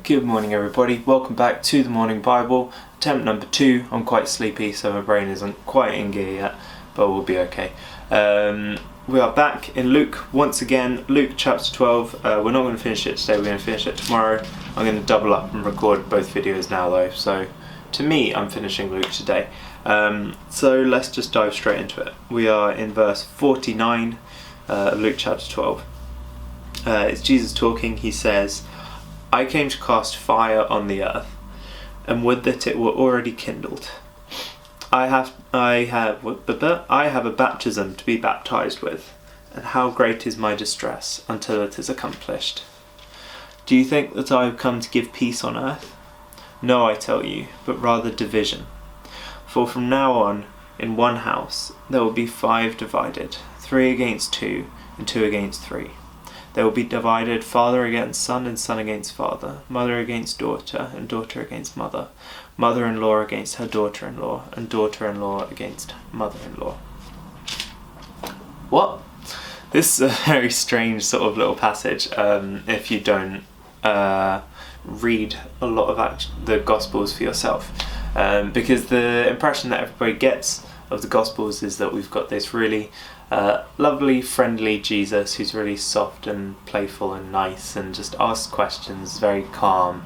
Good morning everybody, welcome back to the Morning Bible, attempt number 2. I'm quite sleepy so my brain isn't quite in gear yet, but we'll be okay. We are back in Luke once again, Luke chapter 12. We're not going to finish it today, we're going to finish it tomorrow. I'm going to double up and record both videos now though, so to me I'm finishing Luke today. So let's just dive straight into it. We are in verse 49 of Luke chapter 12. It's Jesus talking. He says, I came to cast fire on the earth, and would that it were already kindled. I have a baptism to be baptized with, and how great is my distress until it is accomplished. Do you think that I have come to give peace on earth? No, I tell you, but rather division. For from now on, in one house, there will be 5 divided, 3 against 2, and 2 against 3. They will be divided, father against son, and son against father, mother against daughter, and daughter against mother, mother-in-law against her daughter-in-law, and daughter-in-law against mother-in-law. What? This is a very strange sort of little passage if you don't read a lot of the Gospels for yourself. Because the impression that everybody gets of the Gospels is that we've got this really lovely, friendly Jesus who's really soft and playful and nice and just asks questions, very calm,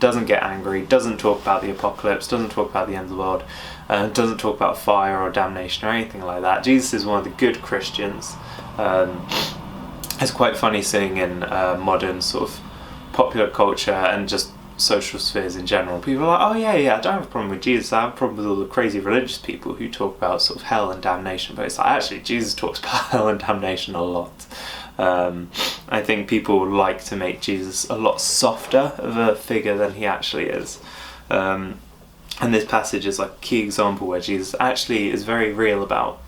doesn't get angry, doesn't talk about the apocalypse, doesn't talk about the end of the world, doesn't talk about fire or damnation or anything like that. Jesus is one of the good Christians. It's quite funny seeing in modern sort of popular culture and just social spheres in general, people are like, oh yeah, I don't have a problem with Jesus, I have a problem with all the crazy religious people who talk about sort of hell and damnation. But it's like, actually, Jesus talks about hell and damnation a lot. I think people like to make Jesus a lot softer of a figure than he actually is. And this passage is like a key example where Jesus actually is very real about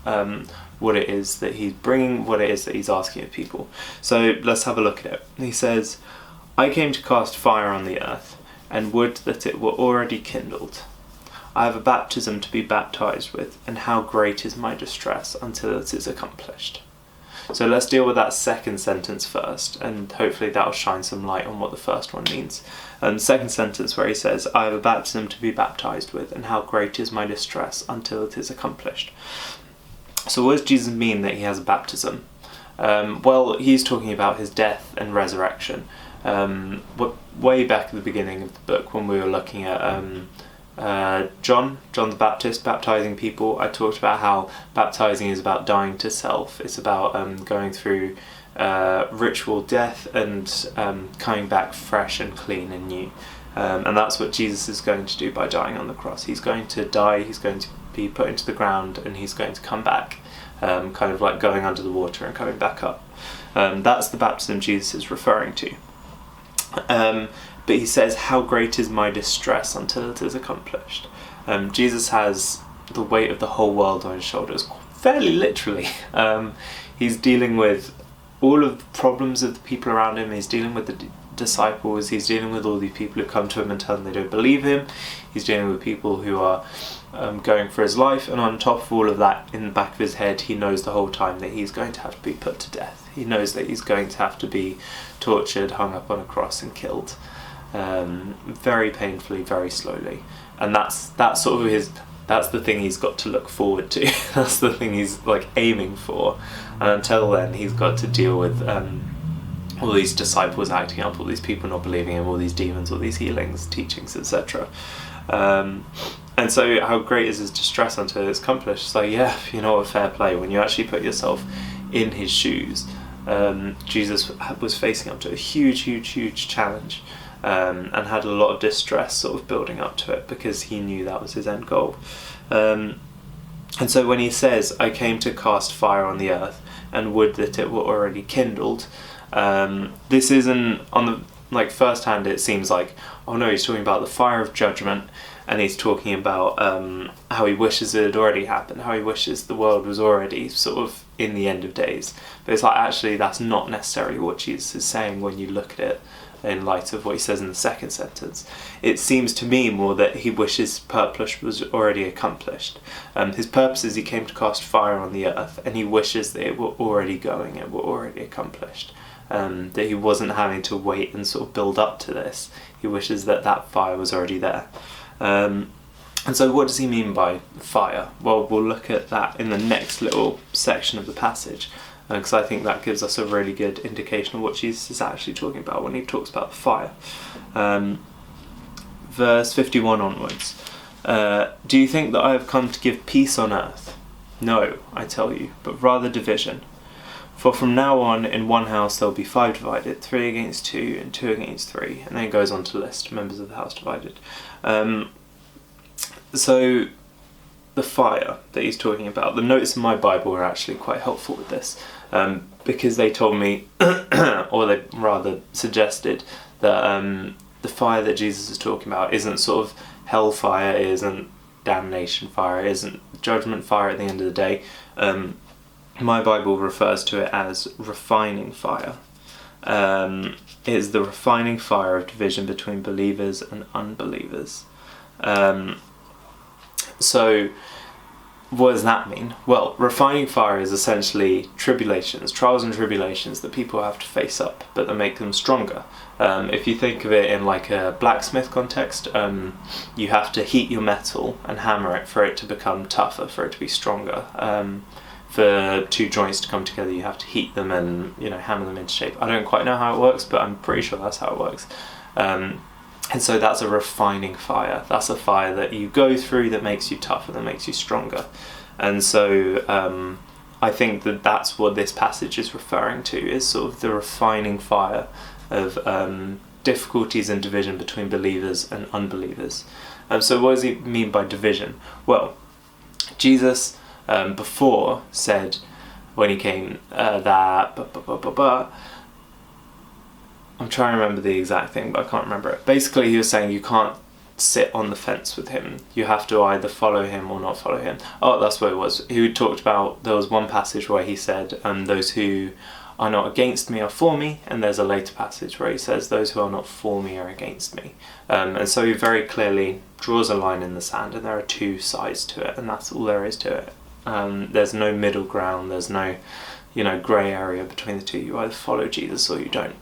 what it is that he's bringing, what it is that he's asking of people. So let's have a look at it. He says, I came to cast fire on the earth, and would that it were already kindled. I have a baptism to be baptized with, and how great is my distress until it is accomplished. So let's deal with that second sentence first, and hopefully that'll shine some light on what the first one means. Second sentence where he says, I have a baptism to be baptized with, and how great is my distress until it is accomplished. So what does Jesus mean that he has a baptism? Well, he's talking about his death and resurrection. Way back at the beginning of the book when we were looking at John the Baptist baptizing people, I talked about how baptizing is about dying to self. It's about going through ritual death and coming back fresh and clean and new. And that's what Jesus is going to do by dying on the cross. He's going to die, he's going to be put into the ground, and he's going to come back, kind of like going under the water and coming back up. That's the baptism Jesus is referring to. But he says, how great is my distress until it is accomplished. Jesus has the weight of the whole world on his shoulders, fairly literally. He's dealing with all of the problems of the people around him. He's dealing with the disciples. He's dealing with all the people who come to him and tell him they don't believe him. He's dealing with people who are going for his life, and on top of all of that, in the back of his head, he knows the whole time that he's going to have to be put to death. He knows that he's going to have to be tortured, hung up on a cross and killed, very painfully, very slowly. And that's the thing he's got to look forward to. That's the thing he's like aiming for. And until then, he's got to deal with all these disciples acting up, all these people not believing him, all these demons, all these healings, teachings, etc. And so how great is his distress until it's accomplished? So yeah, you know, a fair play. When you actually put yourself in his shoes, Jesus was facing up to a huge challenge, and had a lot of distress sort of building up to it because he knew that was his end goal. And so when he says, I came to cast fire on the earth, and would that it were already kindled, this isn't, on the first hand it seems like, oh no, he's talking about the fire of judgment, and he's talking about how he wishes it had already happened, how he wishes the world was already sort of in the end of days. But it's like, actually, that's not necessarily what Jesus is saying when you look at it in light of what he says in the second sentence. It seems to me more that he wishes his purpose was already accomplished. His purpose is he came to cast fire on the earth, and he wishes that it were already going, it were already accomplished. that he wasn't having to wait and sort of build up to this. He wishes that fire was already there. And so what does he mean by fire? Well, we'll look at that in the next little section of the passage, because I think that gives us a really good indication of what Jesus is actually talking about when he talks about the fire. Verse 51 onwards. Do you think that I have come to give peace on earth? No, I tell you, but rather division. For from now on, in one house there will be 5 divided, 3 against 2, and 2 against 3. And then it goes on to list members of the house divided. So the fire that he's talking about, the notes in my Bible are actually quite helpful with this, because they told me, or they rather suggested, that the fire that Jesus is talking about isn't sort of hellfire, it isn't damnation fire, it isn't judgment fire at the end of the day. My Bible refers to it as refining fire. It is the refining fire of division between believers and unbelievers. So what does that mean? Well, refining fire is essentially tribulations, trials and tribulations that people have to face up, but that make them stronger. If you think of it in like a blacksmith context, you have to heat your metal and hammer it for it to become tougher, for it to be stronger. For 2 joints to come together, you have to heat them and hammer them into shape. I don't quite know how it works, but I'm pretty sure that's how it works. And so that's a refining fire. That's a fire that you go through that makes you tougher, that makes you stronger. And so I think that that's what this passage is referring to, is sort of the refining fire of difficulties and division between believers and unbelievers. So what does he mean by division? Well, Jesus before said, when he came, that... I'm trying to remember the exact thing, but I can't remember it. Basically, he was saying you can't sit on the fence with him. You have to either follow him or not follow him. Oh, that's what it was. He talked about, there was one passage where he said, those who are not against me are for me, and there's a later passage where he says, those who are not for me are against me. And so he very clearly draws a line in the sand, and there are 2 sides to it, and that's all there is to it. There's no middle ground, there's no, grey area between the 2. You either follow Jesus or you don't.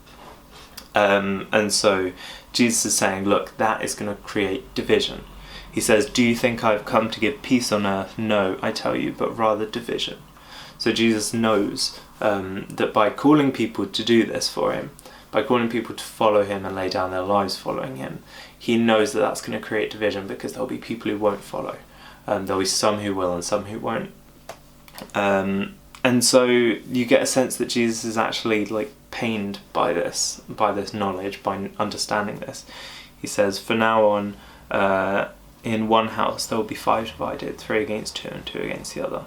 And so Jesus is saying, look, that is going to create division. He says, do you think I've come to give peace on earth? No, I tell you, but rather division. So Jesus knows that by calling people to do this for him, by calling people to follow him and lay down their lives following him, he knows that that's going to create division, because there'll be people who won't follow. There'll be some who will and some who won't. And so you get a sense that Jesus is actually pained by this knowledge, by understanding this. He says, for now on, in one house there will be 5 divided, 3 against 2 and 2 against the other.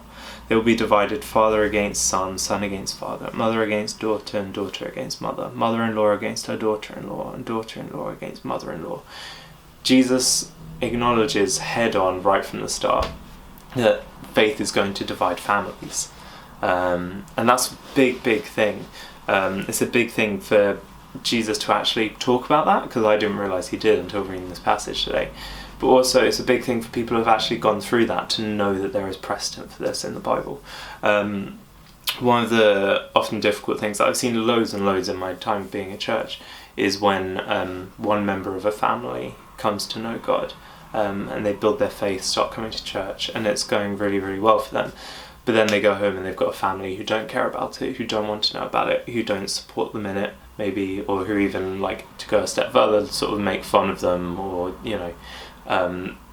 They will be divided, father against son, son against father, mother against daughter, and daughter against mother, mother-in-law against her daughter-in-law, and daughter-in-law against mother-in-law. Jesus acknowledges head on right from the start that faith is going to divide families. And that's a big thing. It's a big thing for Jesus to actually talk about that, because I didn't realise he did until reading this passage today. But also it's a big thing for people who have actually gone through that to know that there is precedent for this in the Bible. One of the often difficult things that I've seen loads and loads in my time being at church is when one member of a family comes to know God, and they build their faith, start coming to church, and it's going really, really well for them. But then they go home and they've got a family who don't care about it, who don't want to know about it, who don't support them in it, maybe, or who even, to go a step further, sort of make fun of them, or,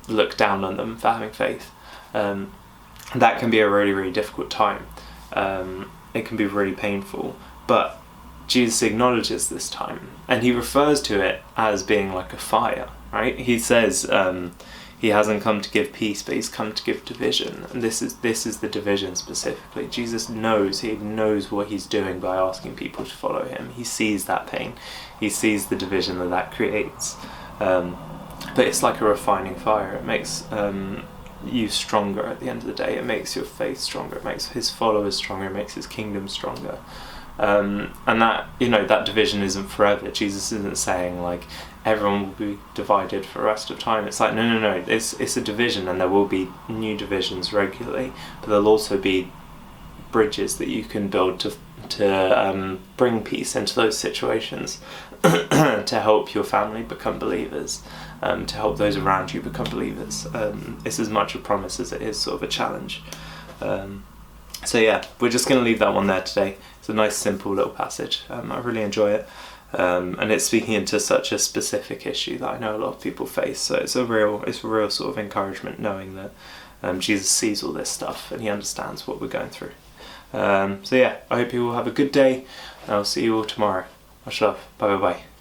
look down on them for having faith. That can be a really, really difficult time. It can be really painful. But Jesus acknowledges this time, and he refers to it as being like a fire, right? He says, he hasn't come to give peace, but he's come to give division. And this is the division specifically. Jesus knows, he knows what he's doing by asking people to follow him. He sees that pain. He sees the division that creates. But it's like a refining fire. It makes you stronger at the end of the day. It makes your faith stronger. It makes his followers stronger. It makes his kingdom stronger. And that, that division isn't forever. Jesus isn't saying everyone will be divided for the rest of time. It's no. It's a division, and there will be new divisions regularly, but there'll also be bridges that you can build to bring peace into those situations, to help your family become believers, to help those around you become believers. It's as much a promise as it is sort of a challenge. So yeah, we're just going to leave that one there today. It's a nice simple little passage. I really enjoy it. And it's speaking into such a specific issue that I know a lot of people face. So it's a real sort of encouragement knowing that Jesus sees all this stuff and he understands what we're going through. So yeah, I hope you all have a good day, and I'll see you all tomorrow. Much love. Bye bye bye.